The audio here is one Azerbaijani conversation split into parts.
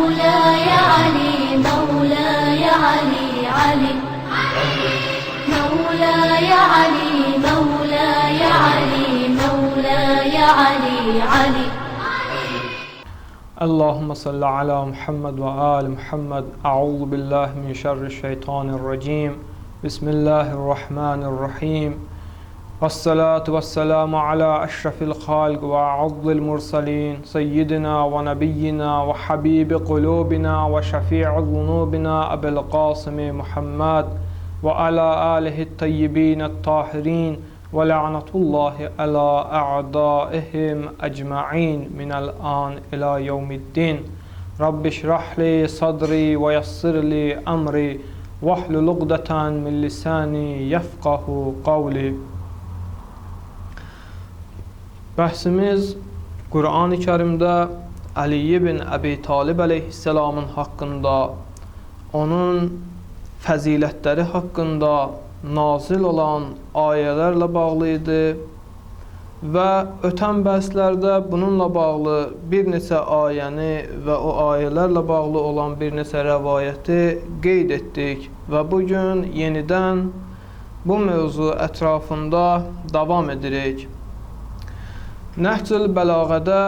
مولاي علي مولاي علي علي مولاي علي مولاي علي مولاي علي علي. اللهم صل على محمد وآل محمد. أعوذ بالله من شر الشيطان الرجيم. بسم الله الرحمن الرحيم. والصلاة والسلام على أشرف الخلق وأعظم المرسلين سيدنا ونبينا وحبيب قلوبنا وشفيع ذنوبنا أبي القاسم محمد وعلى آله الطيبين الطاهرين ولعنة الله على أعدائهم أجمعين من الآن إلى يوم الدين. رب اشرح لي صدري ويسر لي أمري واحلل عقدة من لساني يفقه قولي. Bəhsimiz Qur'an-ı Kərimdə Əli ibn Əbi Talib əleyhisselamın haqqında, onun fəzilətləri haqqında nazil olan ayələrlə bağlı idi və ötən bəhslərdə bununla bağlı bir neçə ayəni və o ayələrlə bağlı olan bir neçə rəvayəti qeyd etdik və bugün yenidən bu mövzu ətrafında davam edirik. Nəhcül Bəlağədə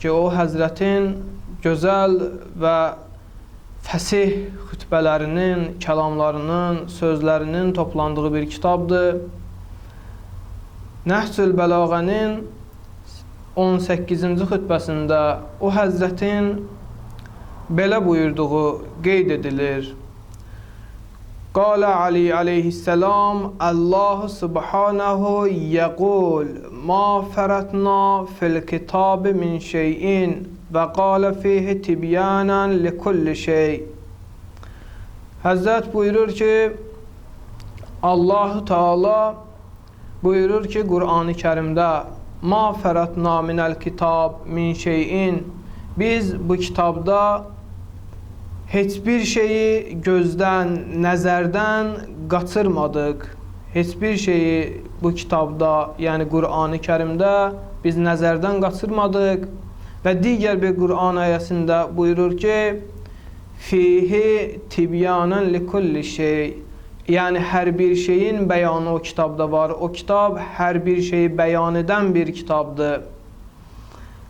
ki, o Həzrətin gözəl və fəsih xütbələrinin, kəlamlarının, sözlərinin toplandığı bir kitabdır. Nəhcül Bəlağənin 18-ci xütbəsində o Həzrətin belə buyurduğu qeyd edilir. قال علي عليه السلام الله سبحانه يقول ما فرطنا في الكتاب من شيء وقال فيه تبيانا لكل شيء. Həzrət buyurur ki, Allah-u Teala buyurur ki, Qur'an-ı Kərimdə ma fəratna minəl kitab min şeyin, biz bu kitabda heç bir şeyi gözdən, nəzərdən qaçırmadıq. Heç bir şeyi bu kitabda, yəni Qur'an-ı Kərimdə biz nəzərdən qaçırmadıq. Və digər bir Qur'an ayəsində buyurur ki, fihi tibyanən likulli şey. Yəni hər bir şeyin bəyanı o kitabda var. O kitab hər bir şeyi bəyan edən bir kitabdır.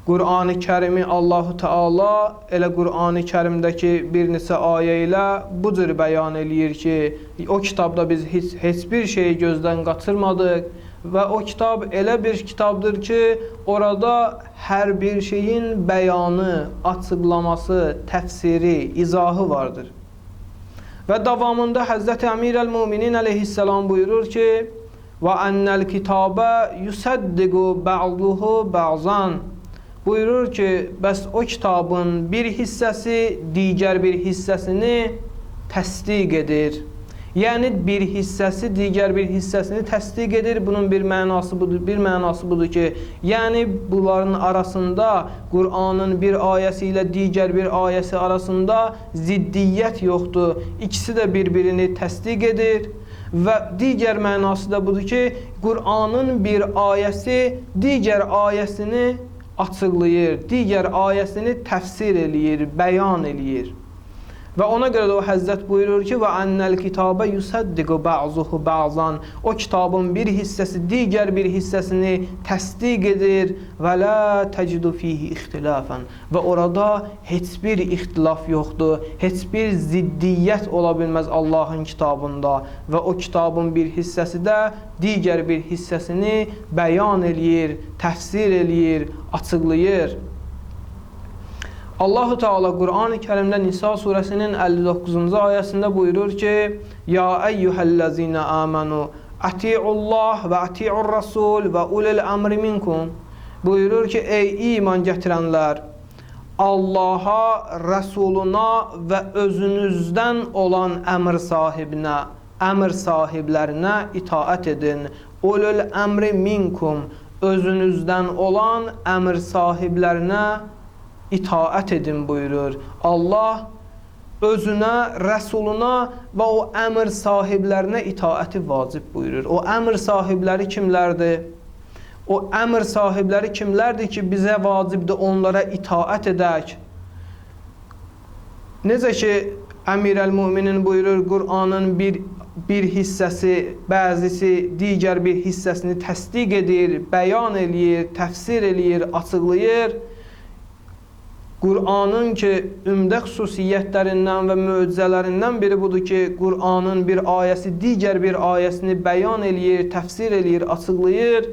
Qur'an-ı Kərimi Allah-u Teala elə Qur'an-ı Kərimdəki bir neçə ayə ilə bu cür bəyan eləyir ki, o kitabda biz heç bir şeyi gözdən qaçırmadıq və o kitab elə bir kitabdır ki, orada hər bir şeyin bəyanı, açıqlaması, təfsiri, izahı vardır. Və davamında Həzrəti Əmir-əl-Müminin əleyhisselam buyurur ki, və ennəl kitabə yusaddiqu ba'duhu ba'zan. Buyurur ki, bəs o kitabın bir hissəsi digər bir hissəsini təsdiq edir. Yəni, bir hissəsi digər bir hissəsini təsdiq edir. Bunun bir mənası budur ki, yəni bunların arasında, Qur'anın bir ayəsi ilə digər bir ayəsi arasında ziddiyyət yoxdur. İkisi də bir-birini təsdiq edir. Və digər mənası da budur ki, Qur'anın bir ayəsi digər ayəsini açıqlayır, digər ayəsini təfsir eləyir, bəyan eləyir. Və ona görə də o Həzrət buyurur ki, və ennəl kitabə yusaddiqu ba'zuhu ba'zan. O kitabın bir hissəsi digər bir hissəsini təsdiq edir və la təcidu fihi ixtilafən. Və orada heç bir ixtilaf yoxdur, heç bir ziddiyyət ola bilməz Allahın kitabında. Və o kitabın bir hissəsi də digər bir hissəsini bəyan eləyir, təfsir eləyir, açıqlayır. Allah-u Teala Qur'an-ı Kərimdə Nisa surəsinin 59-cu ayəsində buyurur ki, Ya eyyuhəl-ləzinə əmənu, əti'ullah və əti'ur rasul və ulil əmri minkum. Buyurur ki, ey iman gətirənlər, Allaha, Rəsuluna və özünüzdən olan əmr sahibinə, əmr sahiblərinə itaət edin. Ulul əmri minkum, özünüzdən olan əmr sahiblərinə itaət edin buyurur. Allah özünə, Rəsuluna və o əmr sahiblərinə itaəti vacib buyurur. O əmr sahibləri kimlərdir? O əmr sahibləri kimlərdir ki, bizə vacibdir onlara itaət edək? Necə ki Əmirəl-Möminin buyurur, Qur'anın bir hissəsi, bəzisi digər bir hissəsini təsdiq edir, bəyan eləyir, təfsir eləyir, açıqlayır. Qur'anın ki, ümdə xüsusiyyətlərindən və möcüzələrindən biri budur ki, Qur'anın bir ayəsi digər bir ayəsini bəyan eləyir, təfsir eləyir, açıqlayır.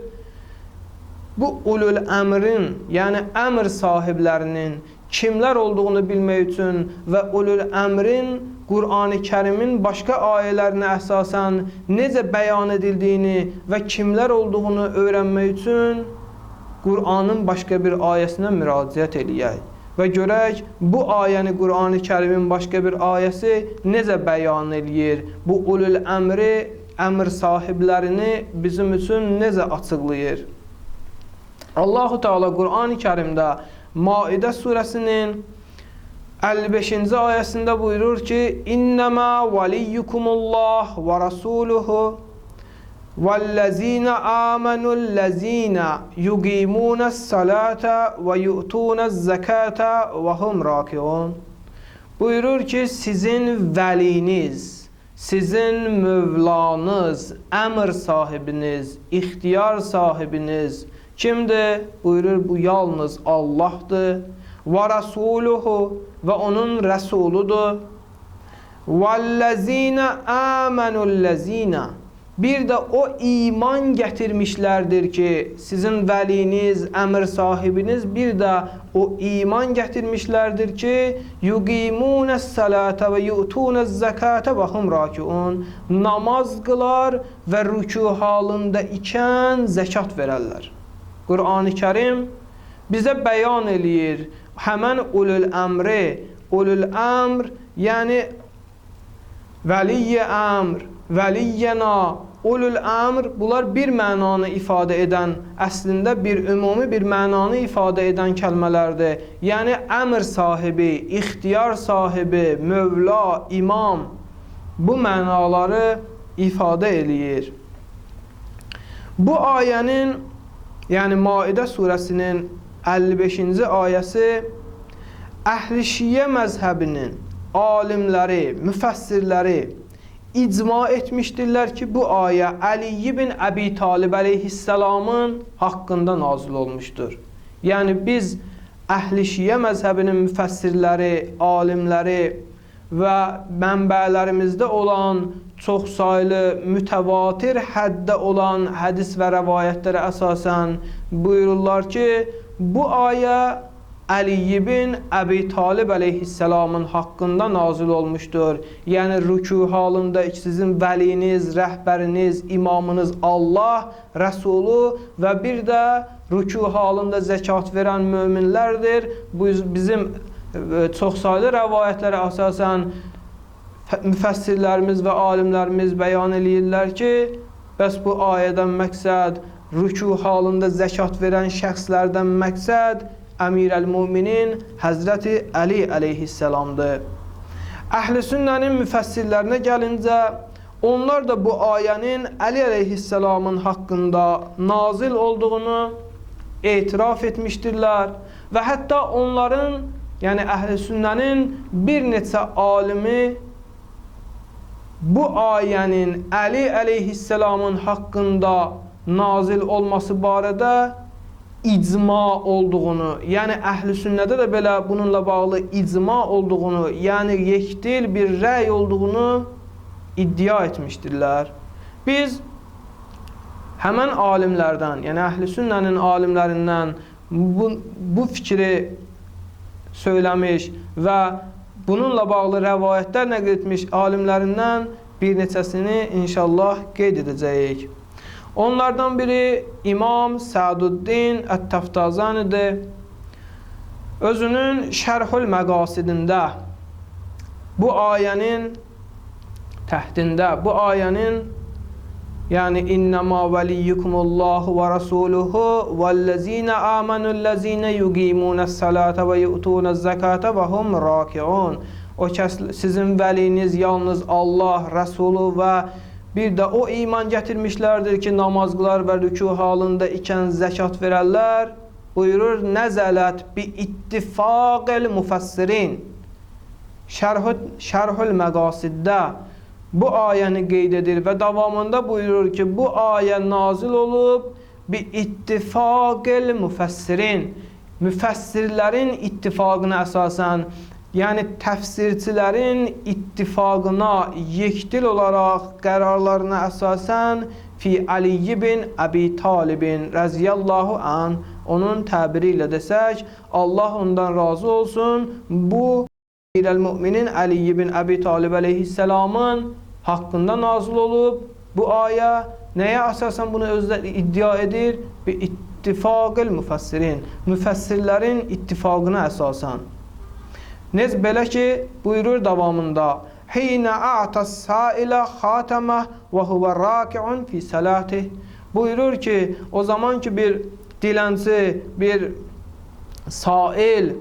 Bu ulul əmrin, yəni əmr sahiblərinin kimlər olduğunu bilmək üçün və ulul əmrin Qur'an-ı Kərimin başqa ayələrinə əsasən necə bəyan edildiyini və kimlər olduğunu öyrənmək üçün Qur'anın başqa bir ayəsinə müraciət eləyək və görək bu ayəni Qur'an-ı Kərimin başqa bir ayəsi necə bəyan eləyir, bu ulul əmri, əmr sahiblərini bizim üçün necə açıqlayır. Allah-u Teala Qur'an-ı Kərimdə Maidə surəsinin 55-ci ayəsində buyurur ki, İnnəmə valiyyukumullah və rasuluhu vəllezine amenullezine yuqimunəs-salata və yu'tunəz-zakata və hum rakiun. Buyurur ki, sizin vəliniz, sizin mövlanız, əmr sahibiniz, ixtiyar sahibiniz kimdir? Buyurur, bu yalnız Allahdır. Və rasuluhu və onun rəsuludur. Vəllezine amenullezine, bir də o iman gətirmişlərdir ki, sizin vəliniz, əmr sahibiniz bir də o iman gətirmişlərdir ki, yuqimunəs-salata və yu'tunəz-zakata və hum rakiun, namaz qılar və rükû halında ikən zəkat verərlər. Qur'an-ı Kərim bizə bəyan eləyir həmən ulul əmri, ulul əmr, yəni vəliyyə əmr, vəliyyəna, ulul əmr, bunlar bir mənanı ifadə edən, əslində bir ümumi bir mənanı ifadə edən kəlmələrdir. Yəni əmr sahibi, ixtiyar sahibi, mövla, imam bu mənaları ifadə eləyir. Bu ayənin, yəni Maidə surəsinin 55-ci ayəsi Əhl-i Şiyyə məzhəbinin alimləri, müfəssirləri icma etmişdirlər ki, bu ayə Əli ibn Əbi Talib əleyhissalamın haqqında nazil olmuşdur. Yəni biz Əhl-i Şiyyə məzhəbinin müfəssirləri, alimləri və mənbələrimizdə olan çoxsaylı, mütəvatir həddə olan hədis və rəvayətlərə əsasən buyururlar ki, bu ayə Əli ibn Əbi Talib əleyhissalamın haqqında nazil olmuşdur. Yəni rükû halında sizin vəliniz, rəhbəriniz, imamınız Allah, Rəsulu və bir də rükû halında zəkat verən möminlərdir. Bu bizim çoxsaylı rəvayətlərə əsasən müfəssirlərimiz və alimlərimiz bəyan eləyirlər ki, bəs bu ayədən məqsəd rükû halında zəkat verən şəxslərdən məqsəd Əmirəl-Möminin Həzrəti Əli əleyhissalamdır. Əhl-i sünnənin müfəssirlərinə gəlincə, onlar da bu ayənin Əli əleyhissalamın haqqında nazil olduğunu etiraf etmişdirlər və hətta onların, yəni əhl-i sünnənin bir neçə alimi bu ayənin Əli əleyhissalamın haqqında nazil olması barədə icma olduğunu, yəni əhl-i sünnədə də belə bununla bağlı icma olduğunu, yəni yekdil bir rəy olduğunu iddia etmişdirlər. Biz həmən alimlərdən, yəni əhl-i sünnənin alimlərindən bu fikri söyləmiş və bununla bağlı rəvayətlər nəql etmiş alimlərindən bir neçəsini inşallah qeyd edəcəyik. Onlardan biri İmam Səduddin Ət-Təftazanidir. Özünün Şərhül Məqasidində bu ayənin təhdində, bu ayənin yəni İnnəmə vəliyyukumullahu və rasuluhu vəllezine amenullezine yuqimunəs-salata və yu'tunəz-zakata və hum rakiun. O kəs, sizin vəliniz yalnız Allah, Rəsulu və bir də o iman gətirmişlərdir ki, namaz qılar və rükû halında ikən zəkat verərlər. Buyurur, nəzələt bi ittifaqil müfəssirin. Şərhül Məqasiddə bu ayəni qeyd edir və davamında buyurur ki, bu ayə nazil olub bi ittifaqil müfəssirin, müfəssirlərin ittifaqına əsasən, yəni təfsirçilərin ittifaqına yekdil olaraq qərarlarına əsasən fi Ali ibn Əbi Talibin rəziyallahu an, onun təbiri ilə desək, Allah ondan razı olsun, bu Əmirəl-Müminin Ali ibn Əbi Talib əleyhisselamın haqqında nazil olub. Bu ayə nəyə əsasən bunu özləri iddia edir? Bi ittifaqil müfəssirin, müfəssirlərin ittifaqına əsasən. Belə ki, buyurur davamında, Hinə a'tas sailə xatəmə və huvə raki'un fi salatih. Buyurur ki, o zaman ki bir dilənçi, bir sail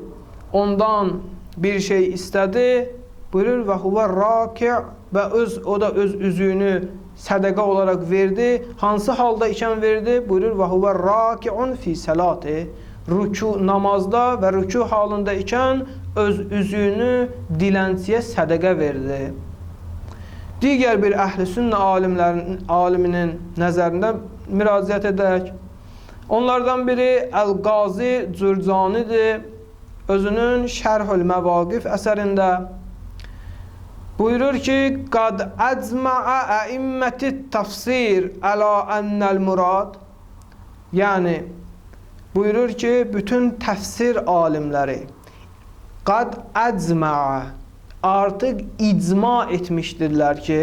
ondan bir şey istədi, buyurur və huvə raki' və o da öz üzüyünü sədəqə olaraq verdi. Hansı halda ikən verdi? Buyurur və huvə raki'un fi salatih. Namazda və rüku halında ikən öz üzüyünü dilənçiyə sədəqə verdi. Digər bir əhl-i sünnə aliminin nəzərində müraciət edək. Onlardan biri Əl-Qazi Cürcanidir. Özünün Şərhül Məvaqif əsərində buyurur ki, qad əcməə əimmətit təfsir əla ennəl murad, yəni buyurur ki, bütün təfsir alimləri qad əcməə, artıq icma etmişdirlər ki,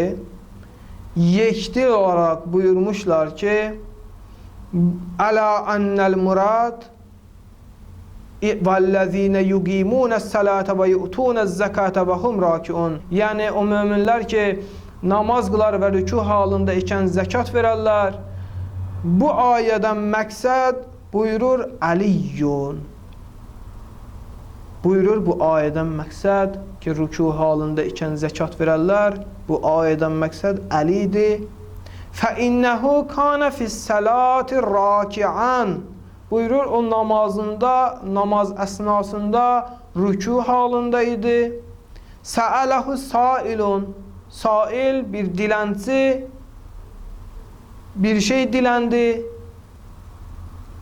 yekdil olaraq buyurmuşlar ki, əla ennəl murad وَالَّذ۪ينَ يُقِيمُونَ السَّلَاةَ وَيُؤْتُونَ الزَّكَاةَ وَهُمْ رَاكِعُونَ. Yəni o möminlər ki, namaz qılar və rükû halında ikən zəkat verərlər. Bu ayədən məqsəd buyurur Əliyyun. Buyurur bu ayədən məqsəd ki, rükû halında ikən zəkat verərlər. Bu ayədən məqsəd Əlidir. فَإِنَّهُ كَانَ فِي السَّلَاةِ رَاكِعًا. Buyurur, o namaz əsnasında rükû halında idi. Səələhu sailun, sail bir dilənçi bir şey diləndi,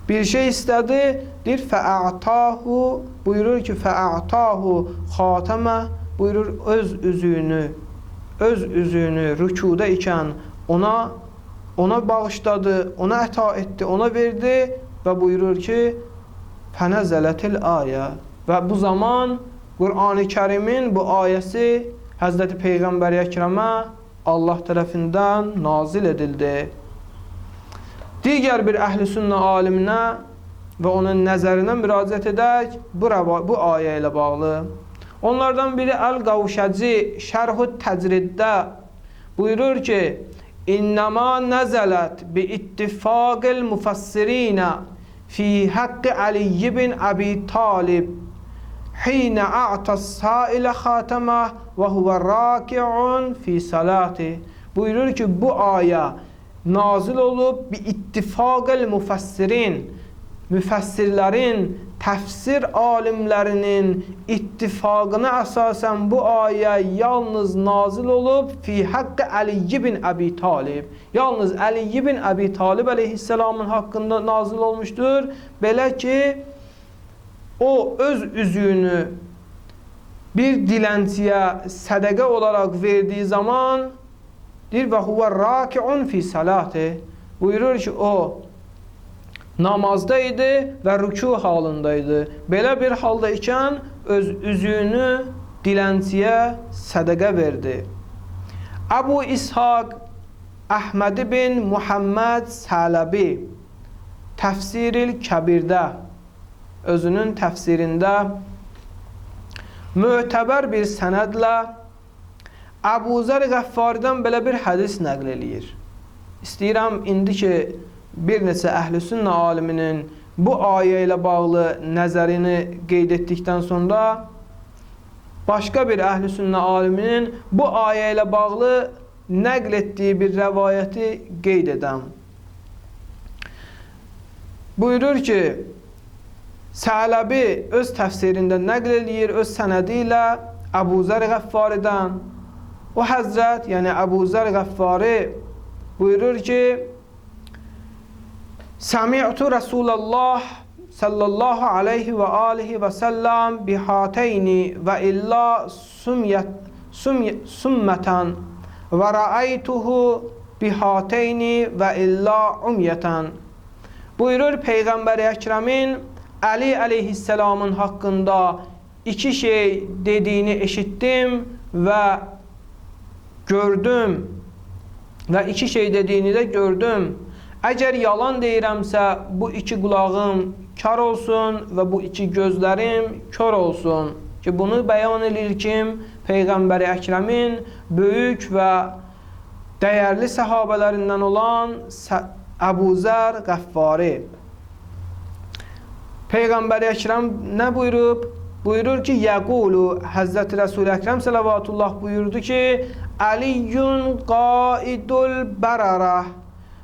bir şey istədi, deyir fəə'tahu, buyurur ki fəə'tahu xatəmə, buyurur öz üzüyünü rükuda ikən ona bağışladı, ona əta etdi, ona verdi. Və buyurur ki, fənəzələtil ayə. Və bu zaman Qur'an-ı Kərimin bu ayəsi Həzrəti Peyğəmbər Əkrəmə Allah tərəfindən nazil edildi. Digər bir əhl-i sünnə aliminə və onun nəzərinə müraciət edək bu ayə ilə bağlı. Onlardan biri Əl-Qavşəci Şərh-ü Təcriddə buyurur ki, İnnəmə nəzələt bi ittifaqil müfəssirinə fi haqqi Ali ibn Əbi Talib hinə a'tas sailə xatəmə və huvə raki'un fi salati. Buyurur ki, bu ayə nazil olub bi ittifaqil müfəssirin, müfəssirlərin, təfsir alimlərinin ittifaqına əsasən bu ayə yalnız nazil olub fi haqqı Ali ibn Əbi Talib. Yalnız Ali ibn Əbi Talib əleyhisselamın haqqında nazil olmuşdur. Belə ki, o öz üzüyünü bir dilənçiyə sədəqə olaraq verdiyi zaman deyir və huvə raki'un fi salati. Buyurur ki, o namazda idi və rükû halındaydı. Belə bir halda ikən öz üzüyünü dilənçiyə sədəqə verdi. Əbu İshaq Əhməd bin Muhammed Sələbi Təfsiril Kəbirdə, özünün təfsirində mötəbər bir sənədlə Əbu Zər Qəffaridən belə bir hədis nəql eləyir. İstəyirəm indi ki, bir neçə əhl-i sünnə aliminin bu ayə ilə bağlı nəzərini qeyd etdikdən sonra başqa bir əhl-i sünnə aliminin bu ayə ilə bağlı nəql etdiyi bir rəvayəti qeyd edəm. Buyurur ki, Sələbi öz təfsirində nəql eləyir, öz sənədi ilə Əbu Zər Qəffaridən. O həzrət, yəni Əbu Zər Qəffari buyurur ki, Səmi'tu Rasulallah sallallahu aleyhi və alihi və səlləm bihateyni və illa sümmətən və rəaytuhu bihateyni və illa umyətən. Buyurur Peyğəmbər-i Əkrəmin Əli əleyhisselamın haqqında iki şey dediyini eşitdim və gördüm və iki şey dediyini də gördüm. Əgər yalan deyirəmsə, bu iki qulağım kar olsun və bu iki gözlərim kör olsun. Ki, bunu bəyan edir kim? Peyğəmbər-i Əkrəmin böyük və dəyərli səhabələrindən olan Əbu Zər Qəffari. Peyğəmbər-i Əkrəm nə buyurub? Buyurur ki, Yəqulu, Həzrəti Rəsul-i Əkrəm sələvatullah buyurdu ki, Əliyyun qaidul bərərəh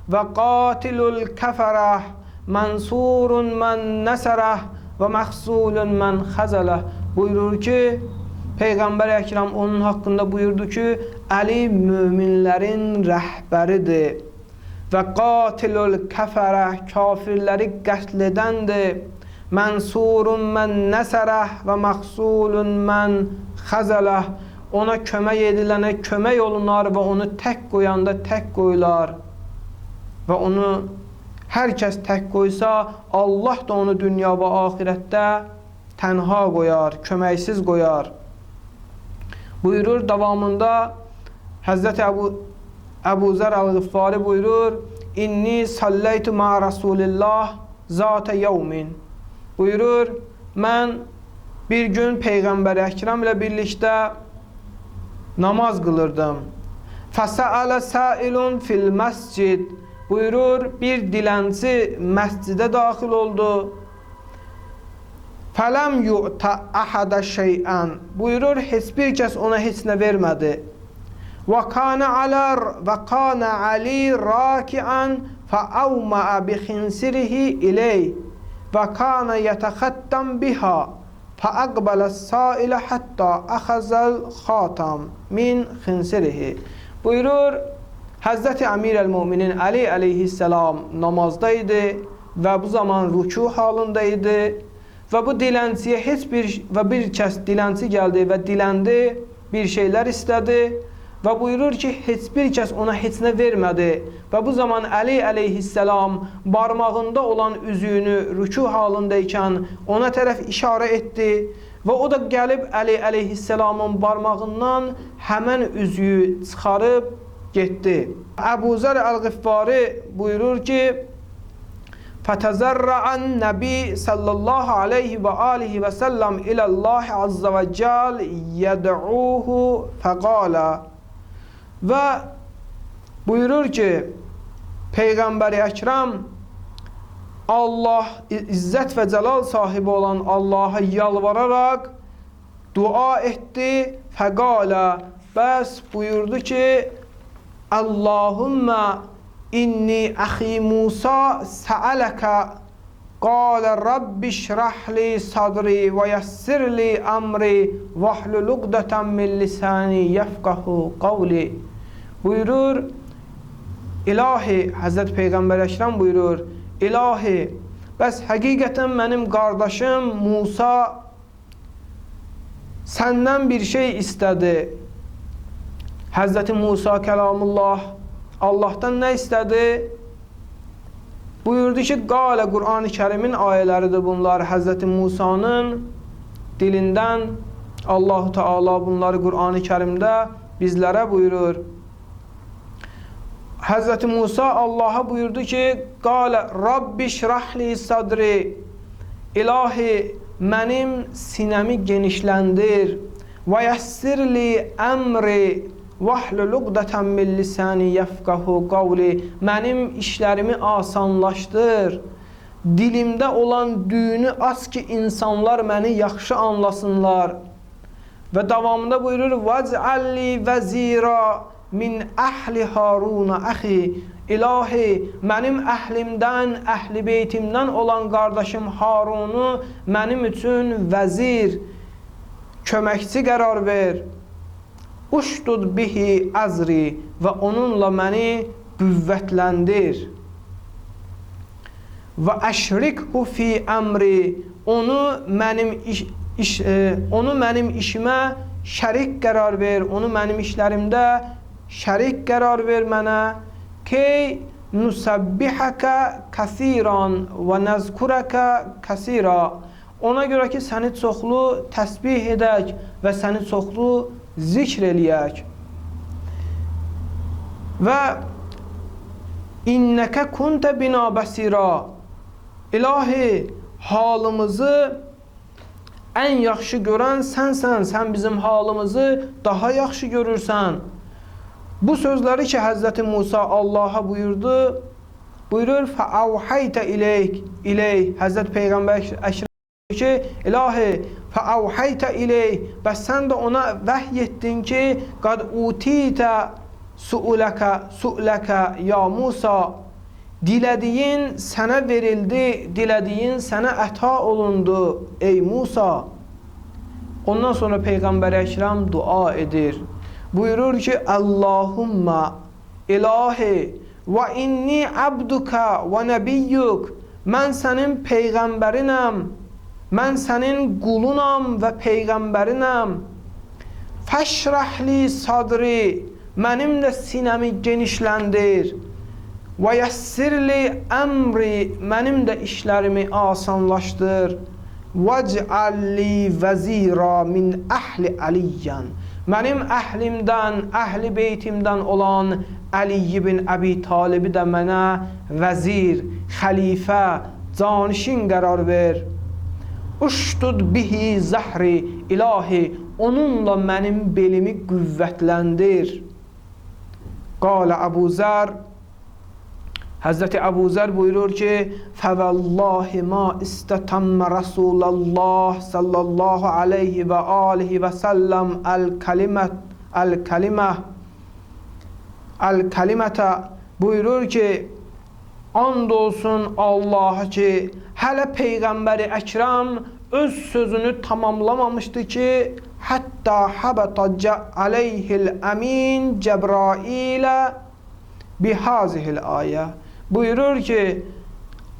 və qatilul kəfərəh, mənsurun mən nəsərəh və məxsulun mən xəzələh. Buyurur ki, Peyğəmbər Əkrəm onun haqqında buyurdu ki, Əli möminlərin rəhbəridir və qatilul kəfərəh, kafirləri qətl edəndir. Mənsurun mən nəsərəh və məxsulun mən xəzələh. Ona kömək edilənə kömək olunar və onu tək qoyanda tək qoyular. Və onu hər kəs tək qoysa, Allah da onu dünya və axirətdə tənha qoyar, köməksiz qoyar. Buyurur davamında Həzrəti Əbu Zər Əl-Ğıffari buyurur, İnni salləytu ma Rasulillah zat-ı yevmin. Buyurur, mən bir gün Peyğəmbər Əkrəm ilə birlikdə namaz qılırdım. Fəsəələ səilun fil məscid. Buyurur, bir dilənçi məscidə daxil oldu. Fələm yu'ta əhədə şeyən. Buyurur, heç bir kəs ona heç nə vermədi. Və kana Ali raki'an fəəvməə bi xinsirihi iley. Və kana yətəxəttəm biha fəəqbələ sailə həttə əxəzəl xatam min xinsirihi. Buyurur, Həzrəti Əmir-əl-Müminin Əli əleyhisselam namazdaydı və bu zaman rükû halındaydı və bu dilənçiyə bir kəs dilənçi gəldi və diləndi, bir şeylər istədi və buyurur ki, heç bir kəs ona heç nə vermədi və bu zaman Əli əleyhisselam barmağında olan üzüyünü rükû halındaykən ona tərəf işarə etdi və o da gəlib Əli əleyhisselamın barmağından həmən üzüyü çıxarıb getdi. Əbu Zər Əl-Ğıffari buyurur ki, Fətəzərrəən Nəbi sallallahu aleyhi və alihi və səlləm iləllahi azza və cəl yəd'uhu fəqalə. Və buyurur ki, Peyğəmbər-i Əkrəm Allah, izzət və cəlal sahibi olan Allaha yalvararaq dua etdi. Fəqalə, bəs buyurdu ki, Allahümmə inni əxi Musa səələkə qalə Rabbi şrahli sadri və yəssirli əmri vəhlul uqdətən min lisani yəfqəhu qavli. Buyurur, İlahi, Həzrət Peyğəmbər Əkrəm buyurur, İlahi, bəs həqiqətən mənim qardaşım Musa səndən bir şey istədi. Həzrəti Musa kəlamullah Allahdan nə istədi? Buyurdu ki, qalə Qur'an-ı Kərimin ayələridir bunlar. Həzrəti Musanın dilindən Allah-u Teala bunları Qur'an-ı Kərimdə bizlərə buyurur. Həzrəti Musa Allah'a buyurdu ki, qalə Rabbi şrahli sadri. İlahi, mənim sinəmi genişləndir. Və yəssirli əmri vəhlul uqdətən min lisani yəfqəhu qavli. Mənim işlərimi asanlaşdır. Dilimdə olan düyünü aç ki, insanlar məni yaxşı anlasınlar. Və davamında buyurur, vəcəlli vəzira min əhli Haruna əxi. İlahi, mənim əhlimdən, əhli beytimdən olan qardaşım Harunu mənim üçün vəzir, köməkçi qərar ver. Uşdud bihi azri və onunla məni qüvvətləndir. Və əşrikhu fi əmri, onu mənim işimə şərik qərar ver, onu mənim işlərimdə şərik qərar ver mənə. Key nusabbihaka kəsiran və nəzkuraka kəsira, ona görə ki, səni çoxlu təsbih edək və səni çoxlu zikr eləyək. Və innəkə kuntə bina bəsira, İlahi, halımızı ən yaxşı görən sənsən, sən bizim halımızı daha yaxşı görürsən. Bu sözləri ki, Həzrəti Musa Allaha buyurdu, buyurur, fəavhəytə ileyk, Həzrət Peyğəmbər əşrəf ki, İlahi, fəavhəytə ileyk, bəs sən də ona vəhy etdin ki, qad utitə su'ləkə ya Musa, dilədiyin sənə verildi, dilədiyin sənə əta olundu, ey Musa. Ondan sonra Peyğəmbər Əkrəm dua edir. Buyurur ki, Allahumma ilahi və inni abduka və nəbiyyuk, mən sənin Peyğəmbərinəm, mən sənin qulunam və Peyğəmbərinəm. Fəşrəhli sadri, mənim də sinəmi genişləndir. Və yəssirli əmri, mənim də işlərimi asanlaşdır. Vəc'alli vəzira min əhli əliyyən, mənim əhlimdən, əhli beytimdən olan Əli ibn Əbi Talibi də mənə vəzir, xəlifə, canişin qərar ver. Uşdud bihi zəhri, İlahi, onunla mənim belimi qüvvətləndir. Qalə Əbu Zər, Həzrəti Əbu Zər buyurur ki, fəvəllahi ma istətəmmə Rasulallah sallallahu aleyhi və alihi və səlləm əl-kəlimətə, buyurur ki, and olsun Allah'a ki, hələ Peyğəmbəri Əkrəm öz sözünü tamamlamamışdı ki, hətta həbətə aleyhil əmin Cəbrailə bihazihil ayə. Buyurur ki,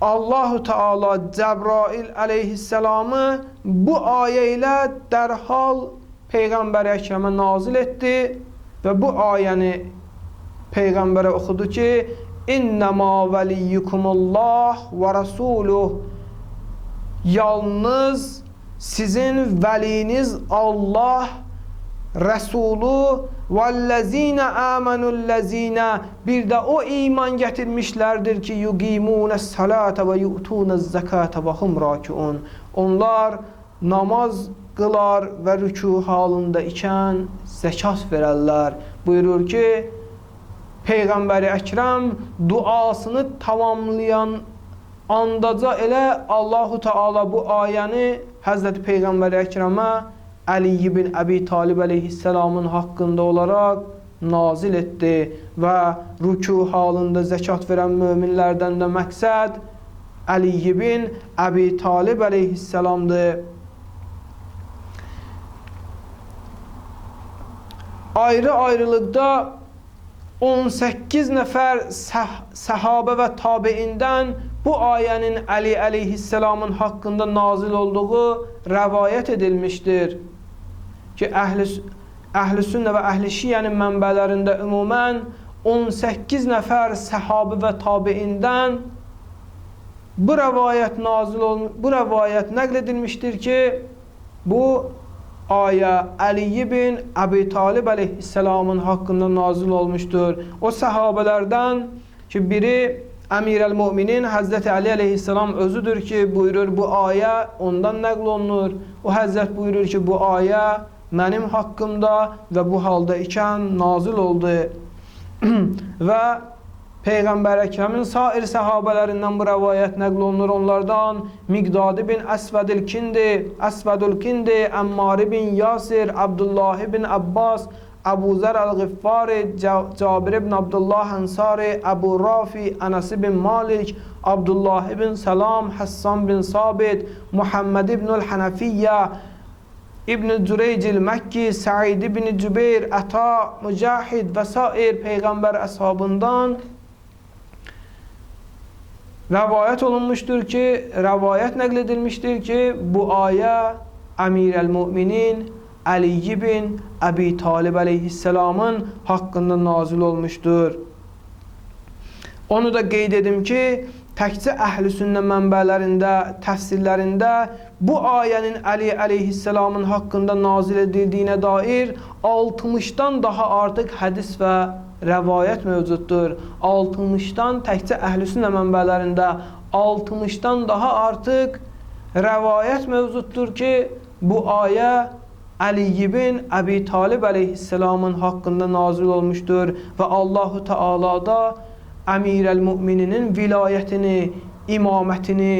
Allahu Teala Cəbrail aleyhisselamı bu ayə ilə dərhal Peyğəmbər Əkrəmə nazil etdi və bu ayəni Peyğəmbərə oxudu ki, İnnəmə vəliyyukumullah və rasuluh, yalnız sizin vəliniz Allah, Rəsulu vəllezine amenullezine, bir də o iman gətirmişlərdir ki, yuqimunəs salata və yu'tunəz zakata və hum rakiun. Onlar namaz qılar və rükû halında ikən zəkat verərlər. Buyurur ki, Peyğəmbəri Əkrəm duasını tamamlayan andaca elə Allahu Teala bu ayəni Həzrəti Peyğəmbəri Əkrəmə Əli ibn Əbi Talib əleyhisselamın haqqında olaraq nazil etdi və rükû halında zəkat verən möminlərdən də məqsəd Əli ibn Əbi Talib əleyhisselamdır. Ayrı-ayrılıqda 18 nəfər səhabə və tabiindən bu ayənin Əli əleyhisselamın haqqında nazil olduğu rəvayət edilmişdir. Ki, əhl-i sünnə və əhl-i şiənin mənbələrində ümumən 18 nəfər səhabə və tabiindən bu rəvayət nəql edilmişdir ki, bu ayə Əli ibn Əbi Talib əleyhisselamın haqqında nazil olmuşdur. O səhabələrdən ki, biri Əmirəl-Müminin Həzrəti Əli əleyhisselam özüdür ki, buyurur bu ayə ondan nəql olunur. O Həzrət buyurur ki, bu ayə mənim haqqımda və bu halda ikən nazil oldu. Və Peyğəmbər Əkrəmin sair səhabələrindən bu rəvayət nəql olunur. Onlardan Miqdad ibn Əsvədül Kindi, Əmmar ibn Yasir, Abdullah ibn Abbas, Əbu Zər Əl-Ğiffari, Cabir ibn Abdullah Ənsari, Əbu Rafi, Ənəs ibn Malik, Abdullah ibn Salam, Həssan bin Sabit, Muhammed ibn Hənəfiyyə, İbn Cüreycil Mekki, Said ibn Cübeyr, Ata, Mücahid və sair Peyğəmbər əshabından rəvayət olunmuşdur ki, rəvayət nəql edilmişdir ki, bu ayə Əmirəl-Müminin Ali ibn Əbi Talib əleyhisselamın haqqında nazil olmuşdur. Onu da qeyd edim ki, təkcə əhl-i sünnə mənbələrində, təfsirlərində bu ayənin Əli əleyhisselamın haqqında nazil edildiyinə dair 60-dan daha artıq hədis və rəvayət mövcuddur. 60-dan təkcə əhl-i sünnə mənbələrində 60-dan daha artıq rəvayət mövcuddur ki, bu ayə Ali ibn Əbi Talib əleyhisselamın haqqında nazil olmuşdur və Allahu Teala da Əmirəl-Mümininin vilayətini, imamətini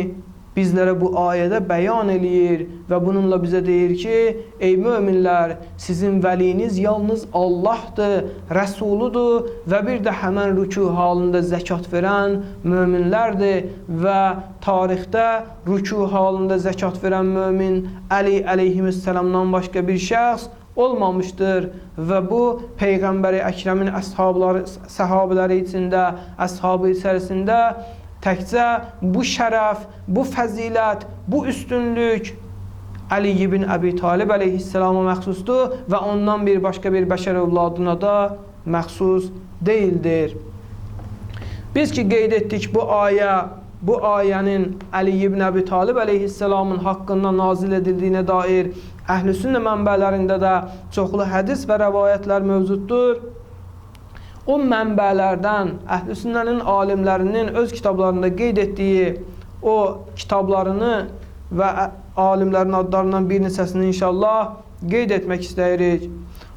bizlərə bu ayədə bəyan eləyir və bununla bizə deyir ki, ey möminlər, sizin vəliniz yalnız Allahdır, Rəsuludur və bir də həmən rükû halında zəkat verən möminlərdir və tarixdə rükû halında zəkat verən mömin Əli əleyhisselamdan başqa bir şəxs olmamışdır və bu Peyğəmbəri Əkrəmin səhabələri içində, əshabı içərisində təkcə bu şərəf, bu fəzilət, bu üstünlük Ali ibn Əbi Talib əleyhisselama məxsusdur və ondan bir başqa bir bəşər övladına da məxsus deyildir. Biz ki qeyd etdik bu ayənin Ali ibn Əbi Talib əleyhisselamın haqqında nazil edildiyinə dair Əhl-i sünnə mənbələrində də çoxlu hədis və rəvayətlər mövcuddur. O mənbələrdən Əhl-i sünnənin alimlərinin öz kitablarında qeyd etdiyi o kitablarını və alimlərin adlarından bir neçəsini inşallah qeyd etmək istəyirik.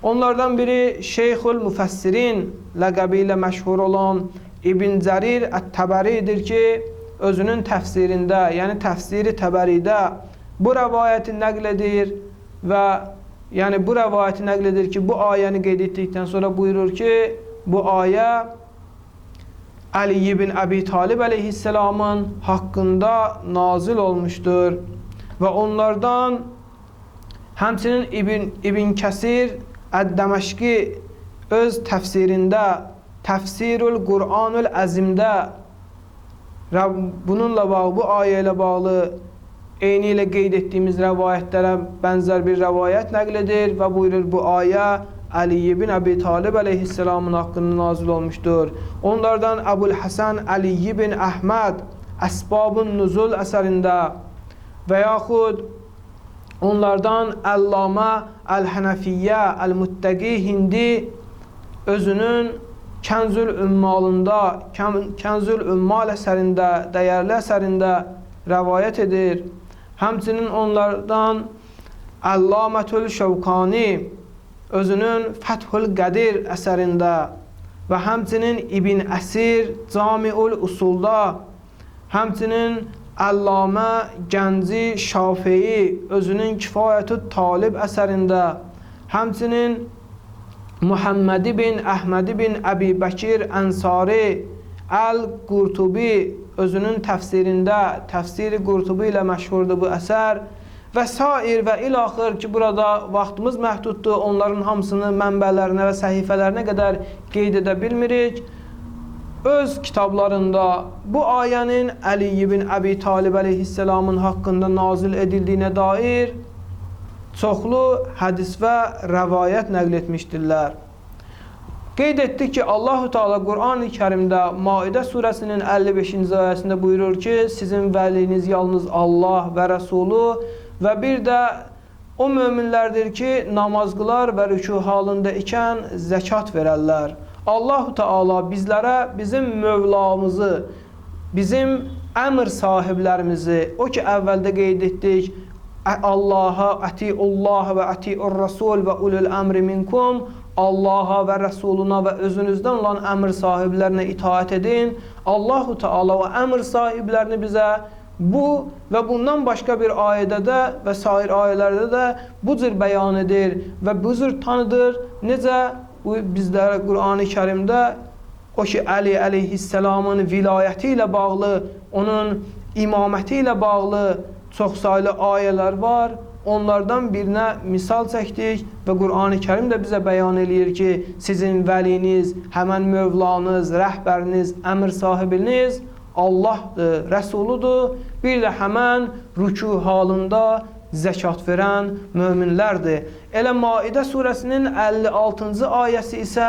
Onlardan biri Şeyxül Müfəssirin ləqəbi ilə məşhur olan İbn Cərir Ət-Təbəridir ki, özünün təfsirində, yəni təfsiri Təbəridə bu rəvayəti nəql edir və yəni bu rəvayəti nəql edir ki, bu ayəni qeyd etdikdən sonra buyurur ki, bu ayə Ali ibn Əbi Talib əleyhisselamın haqqında nazil olmuşdur və onlardan həmçinin İbn Kəsir Əd-Dəməşqi öz təfsirində Təfsirül Qur'anül Əzimdə bununla bağlı, bu ayə ilə bağlı eyni ilə qeyd etdiyimiz rəvayətlərə bənzər bir rəvayət nəql edir və buyurur bu ayə Ali ibn Əbi Talib əleyhisselamın haqqında nazil olmuşdur. Onlardan Əbul Həsən Ali ibn Əhməd Əsbabun Nuzul əsərində və yaxud onlardan Əllamə Əl-Hənəfiyyə Əl-Muttəqi Hindi özünün Kənzül Ümmalında, Kənzül Ümmal əsərində, dəyərli əsərində rəvayət edir. Həmçinin onlardan Əllamətül Şəvkani özünün Fəthül Qədir əsərində və həmçinin İbn Əsir Camiul Usulda, həmçinin Əllamə Gənci Şafii özünün Kifayətü Talib əsərində, həmçinin Muhammed ibn Əhməd ibn Əbi Bəkir Ənsari Əl-Qurtubi özünün təfsirində, təfsiri Qurtubi ilə məşhurdur bu əsər və sair və ilaxır ki, burada vaxtımız məhduddur, onların hamısını mənbələrinə və səhifələrinə qədər qeyd edə bilmirik. Öz kitablarında bu ayənin Ali ibn Əbi Talib əleyhisselamın haqqında nazil edildiyinə dair çoxlu hədis və rəvayət nəql etmişdirlər. Qeyd etdik ki, Allahu Teala Qur'an-ı Kərimdə Maidə surəsinin 55-ci ayəsində buyurur ki, sizin vəliniz yalnız Allah və Rəsulu və bir də o möminlərdir ki, namaz qılar və rükû halında ikən zəkat verərlər. Allahu Teala bizlərə bizim Mövlamızı, bizim əmr sahiblərimizi, o ki əvvəldə qeyd etdik, Allaha, ətiullah və ətiur rasul və ulul əmri minkum, Allaha və Rəsuluna və özünüzdən olan əmr sahiblərinə itaət edin. Allahu Teala o əmr sahiblərini bizə bu və bundan başqa bir ayədə də və sair ayələrdə də bu cür bəyan edir və bu cür tanıdır. Necə bizlərə Qur'an-ı Kərimdə o ki Əli əleyhisselamın vilayəti ilə bağlı, onun imaməti ilə bağlı çox saylı ayələr var onlardan birinə misal çəkdik və Qur'an-ı Kərim də bizə bəyan eləyir ki, sizin vəliniz, həmən mövlanız, rəhbəriniz, əmr sahibiniz Allahdır, Rəsuludur, bir də həmən rükû halında zəkat verən möminlərdir. Elə Maidə surəsinin 56-cı ayəsi isə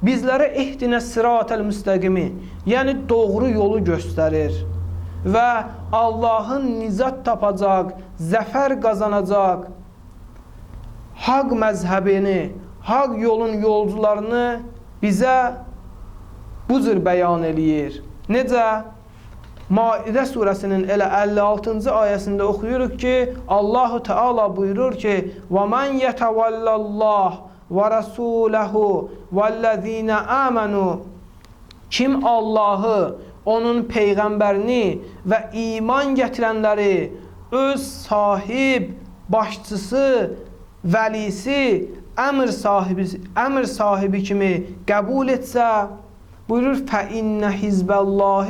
bizlərə ihdinə sıratəl müstəqimi, yəni doğru yolu göstərir və Allahın nizat tapacaq, zəfər qazanacaq haqq məzhəbini, haqq yolun yolcularını bizə bu cür bəyan eləyir. Necə? Maidə surəsinin elə 56-cı ayəsində oxuyuruq ki, Allahu Teala buyurur ki, وَمَنْ يَتَوَلَّ اللّٰهِ وَرَسُولَهُ وَالَّذ۪ينَ آمَنُوا Kim Allahı, onun peyğəmbərini və iman gətirənləri öz sahib, başçısı, vəlisi, əmr sahibi kimi qəbul etsə, buyurur فَإِنَّ حِزْبَ اللّٰهِ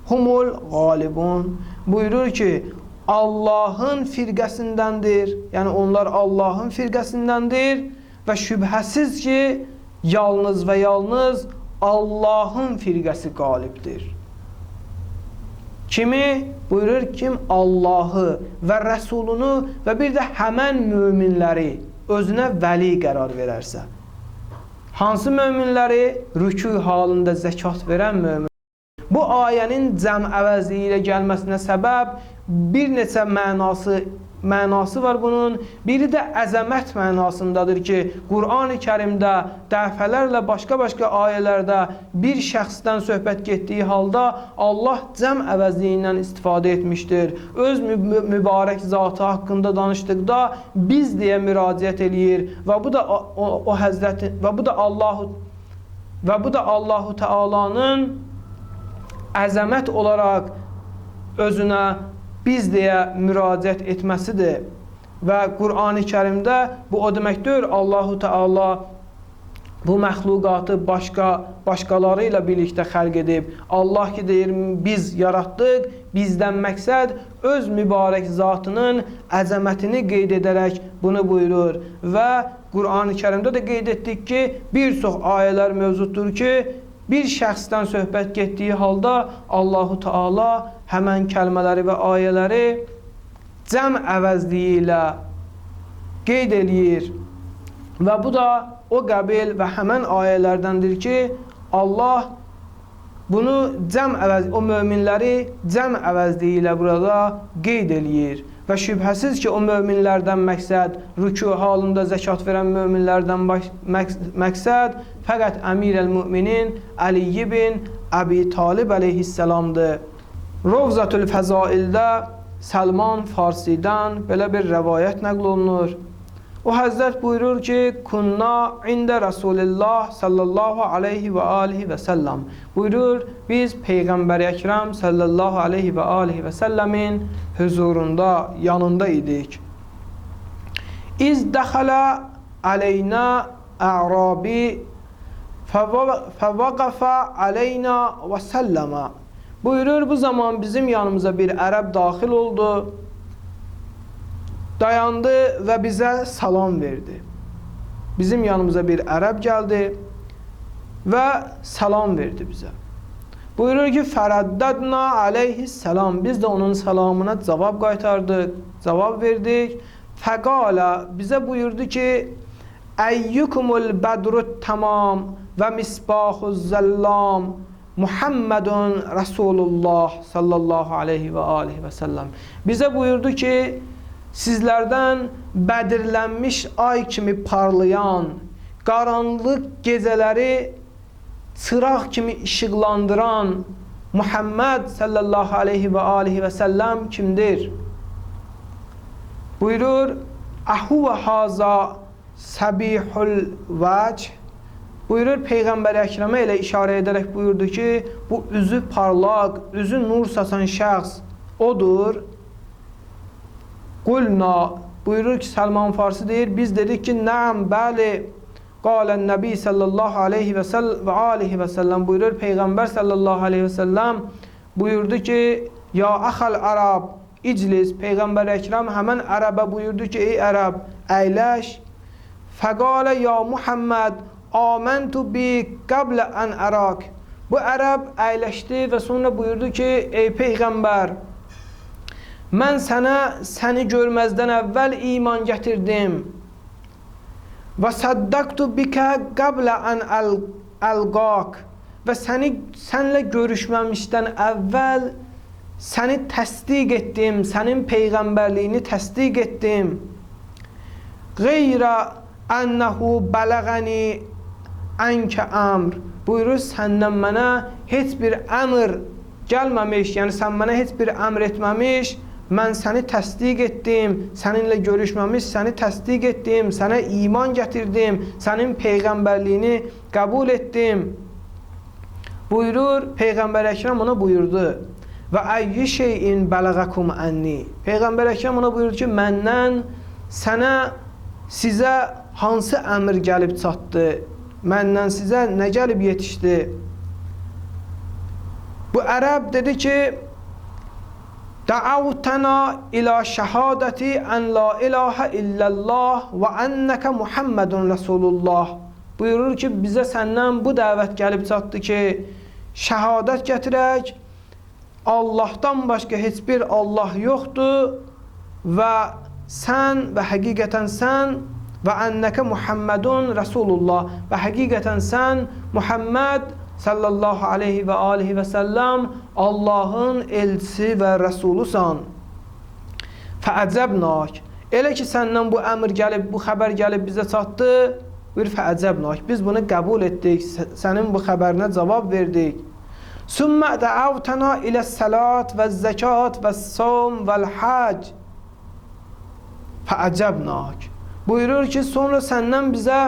humul qalibun. Buyurur ki, Allahın firqəsindəndir. Yəni onlar Allahın firqəsindəndir və şübhəsiz ki, yalnız və yalnız Allahın firqəsi qalibdir. Kimi? Buyurur kim Allahı və Rəsulunu və bir də həmən möminləri özünə vəli qərar verərsə. Hansı möminləri? Rükû halında zəkat verən mömin. Bu ayənin cəm əvəzliyi ilə gəlməsinə səbəb bir neçə mənası var bunun. Biri də əzəmət mənasındadır ki, Qur'an-ı Kərimdə dəfələrlə başqa-başqa ayələrdə bir şəxsdən söhbət getdiyi halda Allah cəm əvəzliyindən istifadə etmişdir. Öz mübarək zatı haqqında danışdıqda biz deyə müraciət eləyir və bu da o Həzrəti və bu da Allahu Teala'nın əzəmət olaraq özünə biz deyə müraciət etməsidir. Və Qur'an-ı Kərimdə bu o deməkdir, Allahu Teala bu məxluqatı başqaları ilə birlikdə xəlq edib. Allah ki deyir, biz yaratdıq, bizdən məqsəd öz mübarək zatının əzəmətini qeyd edərək bunu buyurur. Və Qur'an-ı Kərimdə də qeyd etdik ki, bir çox ayələr mövcuddur ki, bir şəxsdən söhbət getdiyi halda Allahu Teala həmən kəlmələri və ayələri cəm əvəzliyi ilə qeyd eləyir. Və bu da o qəbil və həmən ayələrdəndir ki, Allah bunu o möminləri cəm əvəzliyi ilə burada qeyd eləyir. Və şübhəsiz ki, o möminlərdən məqsəd, rükû halında zəkat verən möminlərdən məqsəd fəqət Əmir-əl-Müminin Əli ibn Əbi Talib əleyhissalamdır. Rovzatül Fəzaildə Səlman Farsidən belə bir rəvayət nəql olunur. O Həzrət buyurur ki, Kunna ində Rasulillah sallallahu aleyhi və alihi və səlləm. Buyurur, biz Peyğəmbər-i Əkrəm sallallahu aleyhi və alihi və səlləmin huzurunda, yanında idik. İz dəxələ aleynə ə'rabi fəvəqəfə aleynə və səlləmə. Buyurur, bu zaman bizim yanımıza bir ərəb daxil oldu, dayandı və bizə salam verdi. Bizim yanımıza bir ərəb gəldi və salam verdi bizə. Buyurur ki, fərəddədna aleyhissalam. Biz də onun salamına cavab qaytardıq, cavab verdik. Fəqalə, bizə buyurdu ki, əyyukumul bədrut tamam və misbahuz zəllam Muhammedun Rasulullah sallallahu aleyhi və alihi və səlləm. Bizə buyurdu ki, sizlərdən bədirlənmiş ay kimi parlayan, qaranlıq gecələri çıraq kimi işıqlandıran Muhammed sallallahu aleyhi və alihi və səlləm kimdir? Buyurur, Əhuvə haza səbihul vəc. Buyurur, Peyğəmbər-i Əkrəmə ilə işarə edərək buyurdu ki, bu üzü parlaq, üzü nur saçan şəxs odur. Qulna, buyurur ki, Səlman Farsi deyir, biz dedik ki, nəm, bəli, qalən nəbi sallallahu aleyhi və alihi və səlləm, buyurur, Peyğəmbər sallallahu aleyhi və səlləm buyurdu ki, ya əxəl ərab, iclis. Peyğəmbər Əkrəm həmən ərəbə buyurdu ki, ey ərəb, əyləş. Fəqalə ya Muhammed, amentu bi qablə ən ərak. Bu ərəb əyləşdi və sonra buyurdu ki, ey Peyğəmbər, mən səni görməzdən əvvəl iman gətirdim. Və səddəqtu bikə qablə ən əlqaq. Və sənlə görüşməmişdən əvvəl səni təsdiq etdim, sənin peyğəmbərliyini təsdiq etdim. Qeyrə ənəhu bələğəni ənkə əmr. Buyurur, səndən mənə heç bir əmr gəlməmiş, yəni sən mənə heç bir əmr etməmiş, mən səni təsdiq etdim, səninlə görüşməmiş, səni təsdiq etdim, sənə iman gətirdim, sənin peyğəmbərliyini qəbul etdim. Buyurur, Peyğəmbər Əkrəm ona buyurdu. Və əyyi şeyin bələğəkum ənni. Peyğəmbər Əkrəm ona buyurdu ki, məndən sizə hansı əmr gəlib çatdı? Məndən sizə nə gəlib yetişdi? Bu ərəb dedi ki, Dəavtəna ilə şəhadəti ən la ilahə illallah və ənnəkə Muhammedun Rasulullah. Buyurur ki, bizə səndən bu dəvət gəlib çatdı ki, şəhadət gətirək, Allahdan başqa heç bir Allah yoxdur və sən və həqiqətən sən və ənnəkə Muhammedun Rasulullah və həqiqətən sən Muhammed sallallahu aleyhi və alihi və səlləm Allahın elçisi və rəsulusan. Fəəcəbnak. Elə ki səndən bu əmr gəlib, bu xəbər gəlib bizə çatdı, bir fəəcəbnak. Biz bunu qəbul etdik, sənin bu xəbərinə cavab verdik. Sümmə dəavtəna ilə səlat və zəkat və səm və l-hac. Fəəcəbnak. Buyurur ki, sonra səndən bizə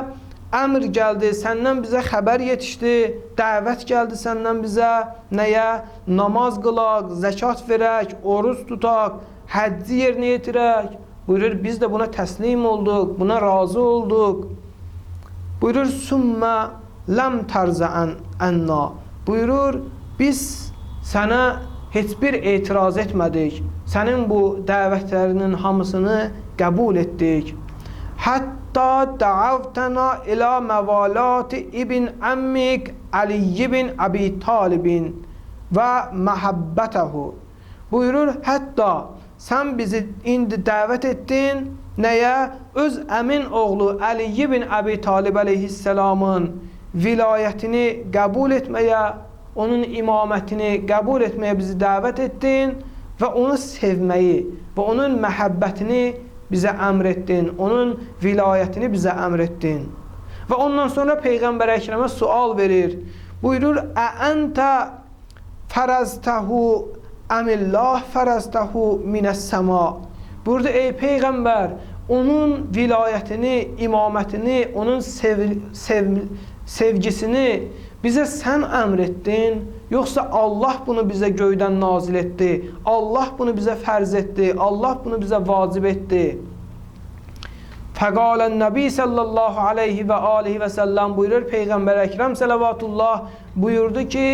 əmr gəldi, səndən bizə xəbər yetişdi, dəvət gəldi səndən bizə nəyə? Namaz qılaq, zəkat verək, oruç tutaq, həcci yerinə yetirək. Buyurur, biz də buna təslim olduq, buna razı olduq. Buyurur, sümmə ləm tərzə ənna. Buyurur, biz sənə heç bir etiraz etmədik. Sənin bu dəvətlərinin hamısını qəbul etdik. Hətta dəavtəna ilə məvalati ibn əmmik Ali ibn Əbi Talibin və məhəbbətəhu. Buyurur, hətta sən bizi indi dəvət etdin, nəyə? Öz əmin oğlu Ali ibn Əbi Talib əleyhisselamın vilayətini qəbul etməyə, onun imamətini qəbul etməyə bizi dəvət etdin və onu sevməyi və onun məhəbbətini bizə əmr etdin, onun vilayətini bizə əmr etdin. Və ondan sonra Peyğəmbər Əkrəmə sual verir. Buyurur, əəntə fərəztəhu əmillah fərəztəhu minəs-səma. Burada, ey Peyğəmbər, onun vilayətini, imamətini, onun sevgisini bizə sən əmr etdin, yoxsa Allah bunu bizə göydən nazil etdi, Allah bunu bizə fərz etdi, Allah bunu bizə vacib etdi. Fəqalən Nəbi sallallahu aleyhi və alihi və səlləm buyurur, Peyğəmbər Əkrəm salavatullah buyurdu ki,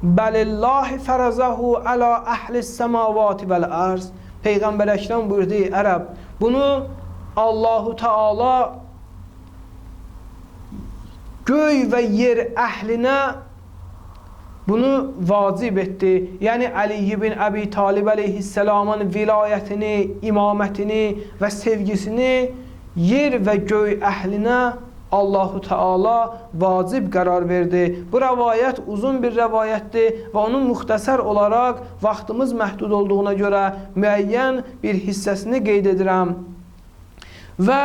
Bəlillahi fərəzəhu ələ əhlis səmavati vəl-ərz. Peyğəmbər Əkrəm buyurdu, ərəb, bunu Allahu Teala göy və yer əhlinə bunu vacib etdi. Yəni Ali ibn Əbi Talib əleyhisselamın vilayətini, imamətini və sevgisini yer və göy əhlinə Allahu Teala vacib qərar verdi. Bu rəvayət uzun bir rəvayətdir və onun müxtəsər olaraq vaxtımız məhdud olduğuna görə müəyyən bir hissəsini qeyd edirəm. Və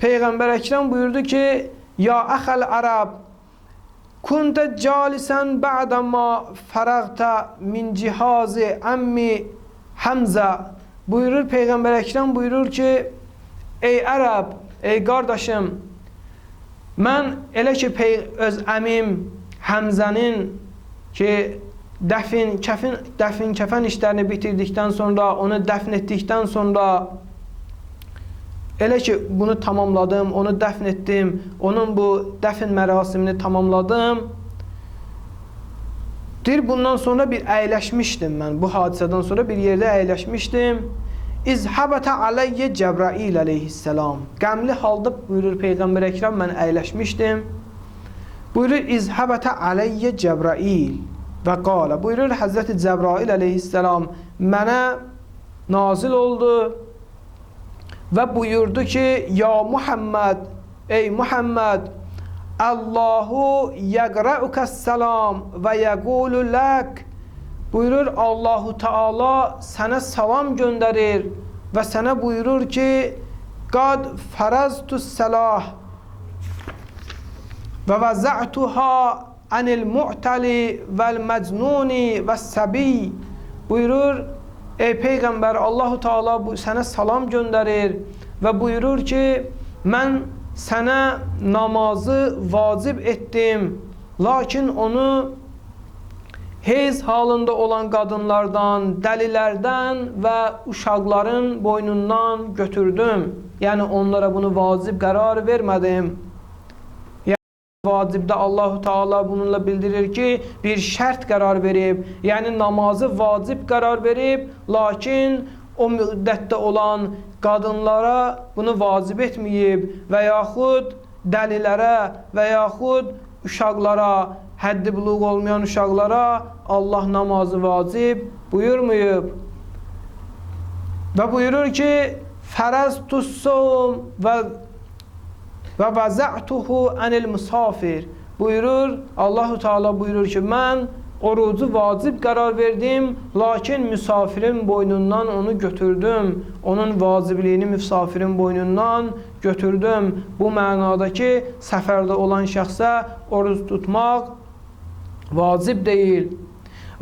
Peyğəmbər Əkrəm buyurdu ki, ya əxəl ərəb, kuntə calisən bə'dəmə fərəqtə min cihazi əmmi Həmzə. Buyurur, Peyğəmbər Əkrəm buyurur ki, ey ərəb, ey qardaşım, mən elə ki öz əmim Həmzənin ki dəfin kəfən işlərini bitirdikdən sonra, onu dəfn etdikdən sonra elə ki bunu tamamladım, onu dəfn etdim, onun bu dəfn mərasimini tamamladım. Deyir, bundan sonra bir əyləşmişdim mən, bu hadisədən sonra bir yerdə əyləşmişdim. İzhabətə aleyyə Cəbrail aleyhisselam. Qəmli halda buyurur Peyğəmbər Əkrəm, mən əyləşmişdim. Buyurur İzhabətə aleyyə Cəbrail və qalə. Buyurur Həzrəti Cəbrail aleyhisselam mənə nazil oldu və buyurdu ki, ya Muhammed, ey Muhammed, Allahu yəqrəukəs-səlam və yəqulu lək. Buyurur Allahu Teala sənə salam göndərir və sənə buyurur ki, qad fəraztus-səlah və vəzə'tuha anil mu'tali vəl-məcnuni vəs-səbi. Buyurur, ey Peyğəmbər, Allahu Teala sənə salam göndərir və buyurur ki, mən sənə namazı vacib etdim, lakin onu heyz halında olan qadınlardan, dəlilərdən və uşaqların boynundan götürdüm. Yəni onlara bunu vacib qərar vermədim. Vacibdə Allahu Teala bununla bildirir ki, bir şərt qərar verib, yəni namazı vacib qərar verib, lakin o müddətdə olan qadınlara bunu vacib etməyib və yaxud dəlilərə və yaxud uşaqlara, həddi buluğ olmayan uşaqlara Allah namazı vacib buyurmayıb. Və buyurur ki, fərəztussum və vəzə'tuhu anil musafir. Buyurur, Allahu Teala buyurur ki, mən orucu vacib qərar verdim, lakin müsafirin boynundan onu götürdüm. Onun vacibliyini müsafirin boynundan götürdüm. Bu mənada ki, səfərdə olan şəxsə oruc tutmaq vacib deyil.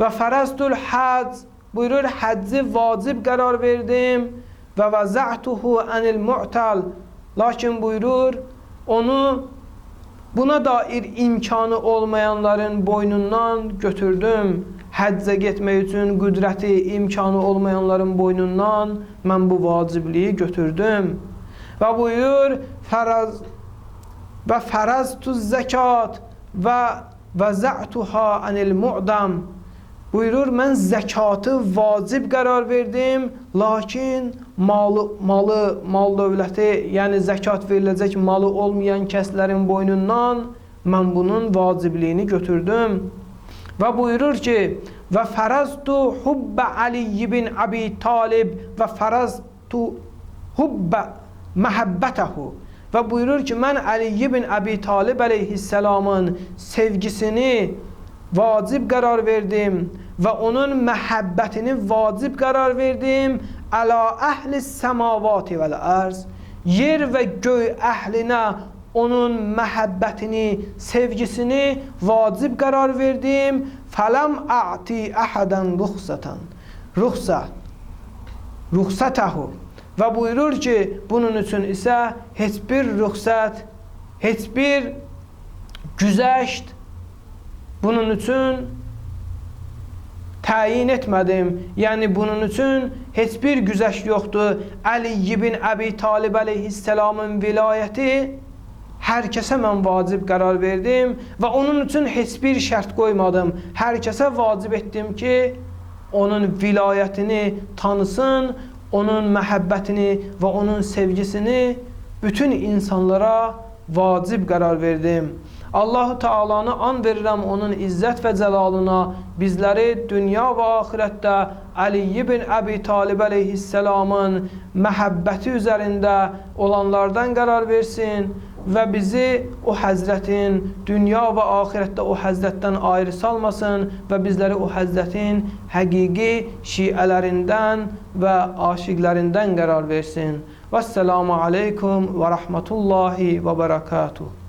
Və fərəzdül həcc. Buyurur, həcci vacib qərar verdim. Və vəzə'tuhu anil mu'tal. Lakin buyurur, onu buna dair imkanı olmayanların boynundan götürdüm. Həccə getmək üçün qüdrəti, imkanı olmayanların boynundan mən bu vacibliyi götürdüm. Və buyur, və fəraztuz zəkat və vəzə'tuha anil mu'dam. Buyurur, mən zəkatı vacib qərar verdim, lakin mal dövləti, yəni zəkat veriləcək malı olmayan kəslərin boynundan mən bunun vacibliyini götürdüm. Və buyurur ki, və fəraztu hubbə Ali ibn Abi Talib və fəraztu hubbə məhəbbətəhu. Və buyurur ki, mən Ali ibn Abi Talib əleyhisselamın sevgisini vacib qərar verdim və onun məhəbbətini vacib qərar verdim əla əhlis səmavati vəl ərz. Yer və göy əhlinə onun məhəbbətini, sevgisini vacib qərar verdim. Fələm ə'ti əhədən ruxsətəhu. Və buyurur ki, bunun üçün isə heç bir ruxsət, heç bir güzəşt bunun üçün təyin etmədim. Yəni bunun üçün heç bir güzəşt yoxdur. Ali ibn Abi Talib əleyhisselamın vilayəti hər kəsə mən vacib qərar verdim və onun üçün heç bir şərt qoymadım. Hər kəsə vacib etdim ki, onun vilayətini tanısın, onun məhəbbətini və onun sevgisini bütün insanlara vacib qərar verdim. Allah-u Teala'nı an verirəm onun izzət və cəlalına, bizləri dünya və axirətdə Ali ibn Abi Talib əleyhisselamın məhəbbəti üzərində olanlardan qərar versin və bizi o həzrətin dünya və axirətdə o həzrətdən ayrı salmasın və bizləri o həzrətin həqiqi şiələrindən və aşiqlərindən qərar versin. Vəsselamu aleykum və rəhmətullahi və bərəkatuhu.